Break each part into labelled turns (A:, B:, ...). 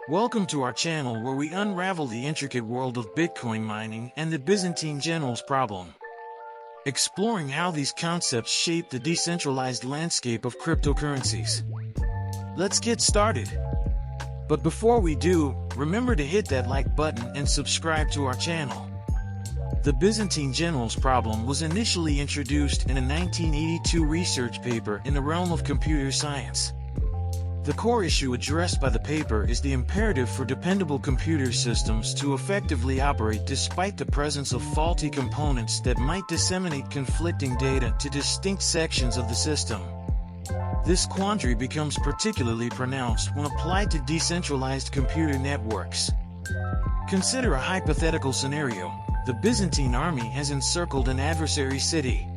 A: Welcome to our channel where we unravel the intricate world of Bitcoin mining and the Byzantine generals problem, exploring how these concepts shape the decentralized landscape of cryptocurrencies. Let's get started. But before we do, remember to hit that like button and subscribe to our channel. The Byzantine generals problem was initially introduced in a 1982 research paper in the realm of computer science. The core issue addressed by the paper is the imperative for dependable computer systems to effectively operate despite the presence of faulty components that might disseminate conflicting data to distinct sections of the system. This quandary becomes particularly pronounced when applied to decentralized computer networks. Consider a hypothetical scenario. The Byzantine army has encircled an adversary city.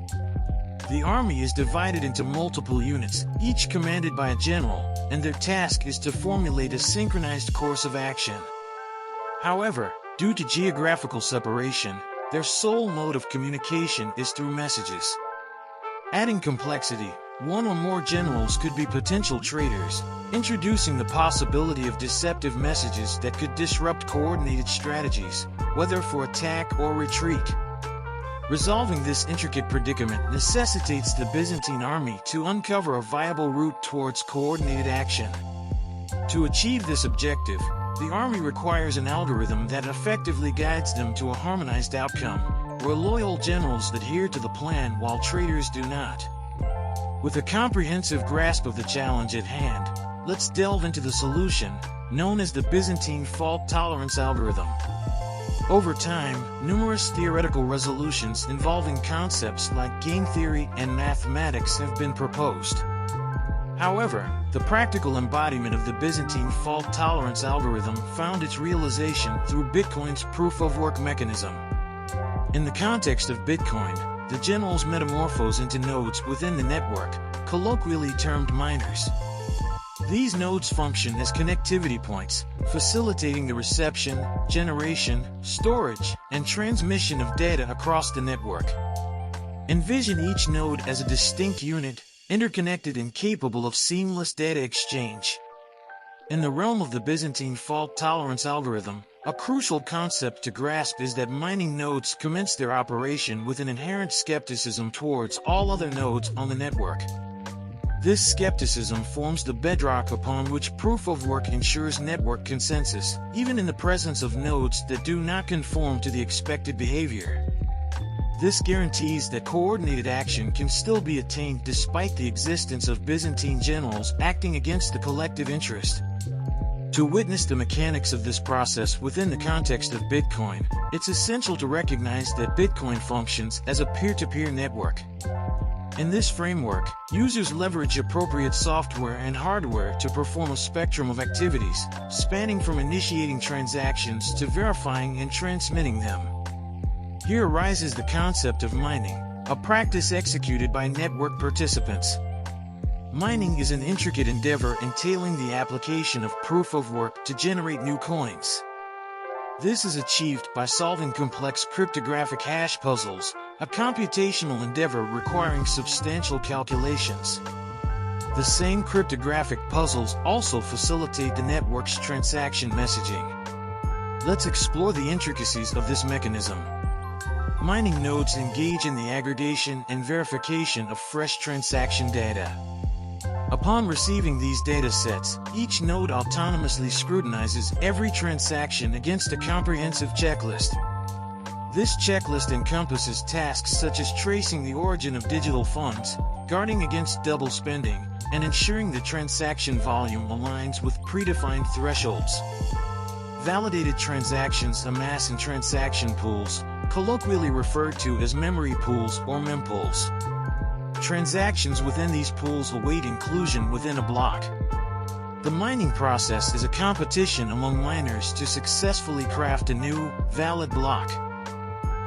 A: The army is divided into multiple units, each commanded by a general, and their task is to formulate a synchronized course of action. However, due to geographical separation, their sole mode of communication is through messages. Adding complexity, one or more generals could be potential traitors, introducing the possibility of deceptive messages that could disrupt coordinated strategies, whether for attack or retreat. Resolving this intricate predicament necessitates the Byzantine army to uncover a viable route towards coordinated action. To achieve this objective, the army requires an algorithm that effectively guides them to a harmonized outcome, where loyal generals adhere to the plan while traitors do not. With a comprehensive grasp of the challenge at hand, let's delve into the solution, known as the Byzantine fault tolerance algorithm. Over time, numerous theoretical resolutions involving concepts like game theory and mathematics have been proposed. However, the practical embodiment of the Byzantine fault tolerance algorithm found its realization through Bitcoin's proof-of-work mechanism. In the context of Bitcoin, the generals metamorphose into nodes within the network, colloquially termed miners. These nodes function as connectivity points, facilitating the reception, generation, storage, and transmission of data across the network. Envision each node as a distinct unit, interconnected and capable of seamless data exchange. In the realm of the Byzantine fault tolerance algorithm, a crucial concept to grasp is that mining nodes commence their operation with an inherent skepticism towards all other nodes on the network. This skepticism forms the bedrock upon which proof-of-work ensures network consensus, even in the presence of nodes that do not conform to the expected behavior. This guarantees that coordinated action can still be attained despite the existence of Byzantine generals acting against the collective interest. To witness the mechanics of this process within the context of Bitcoin, it's essential to recognize that Bitcoin functions as a peer-to-peer network. In this framework, users leverage appropriate software and hardware to perform a spectrum of activities, spanning from initiating transactions to verifying and transmitting them. Here arises the concept of mining, a practice executed by network participants. Mining is an intricate endeavor entailing the application of proof-of-work to generate new coins. This is achieved by solving complex cryptographic hash puzzles, a computational endeavor requiring substantial calculations. The same cryptographic puzzles also facilitate the network's transaction messaging. Let's explore the intricacies of this mechanism. Mining nodes engage in the aggregation and verification of fresh transaction data. Upon receiving these data sets, each node autonomously scrutinizes every transaction against a comprehensive checklist. This checklist encompasses tasks such as tracing the origin of digital funds, guarding against double spending, and ensuring the transaction volume aligns with predefined thresholds. Validated transactions amass in transaction pools, colloquially referred to as memory pools or mempools. Transactions within these pools await inclusion within a block. The mining process is a competition among miners to successfully craft a new, valid block.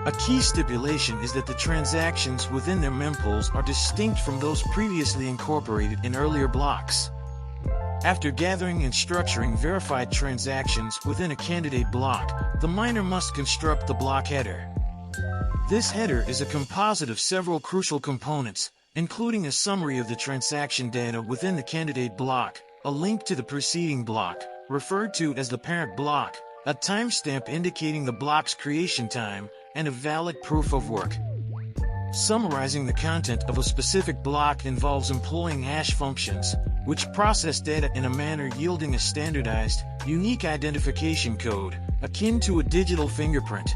A: A key stipulation is that the transactions within their mempools are distinct from those previously incorporated in earlier blocks. After gathering and structuring verified transactions within a candidate block, the miner must construct the block header. This header is a composite of several crucial components, including a summary of the transaction data within the candidate block, a link to the preceding block, referred to as the parent block, a timestamp indicating the block's creation time, and a valid proof of work. Summarizing the content of a specific block involves employing hash functions, which process data in a manner yielding a standardized, unique identification code, akin to a digital fingerprint.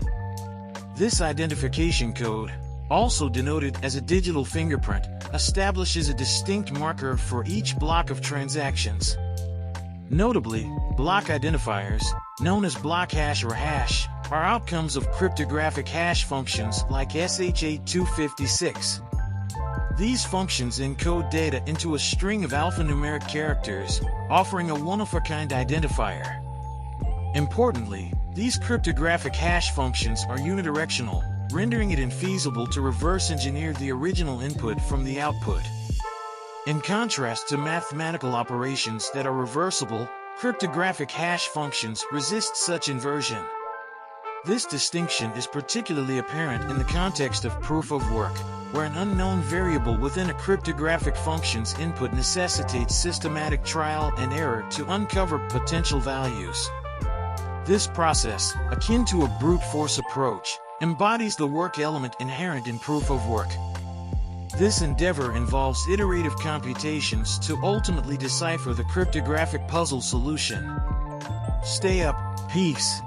A: This identification code, also denoted as a digital fingerprint, establishes a distinct marker for each block of transactions. Notably, block identifiers, known as block hash or hash, are outcomes of cryptographic hash functions like SHA-256. These functions encode data into a string of alphanumeric characters, offering a one-of-a-kind identifier. Importantly, these cryptographic hash functions are unidirectional, rendering it infeasible to reverse engineer the original input from the output. In contrast to mathematical operations that are reversible, cryptographic hash functions resist such inversion. This distinction is particularly apparent in the context of proof of work, where an unknown variable within a cryptographic function's input necessitates systematic trial and error to uncover potential values. This process, akin to a brute force approach, embodies the work element inherent in proof of work. This endeavor involves iterative computations to ultimately decipher the cryptographic puzzle solution. Stay up, peace.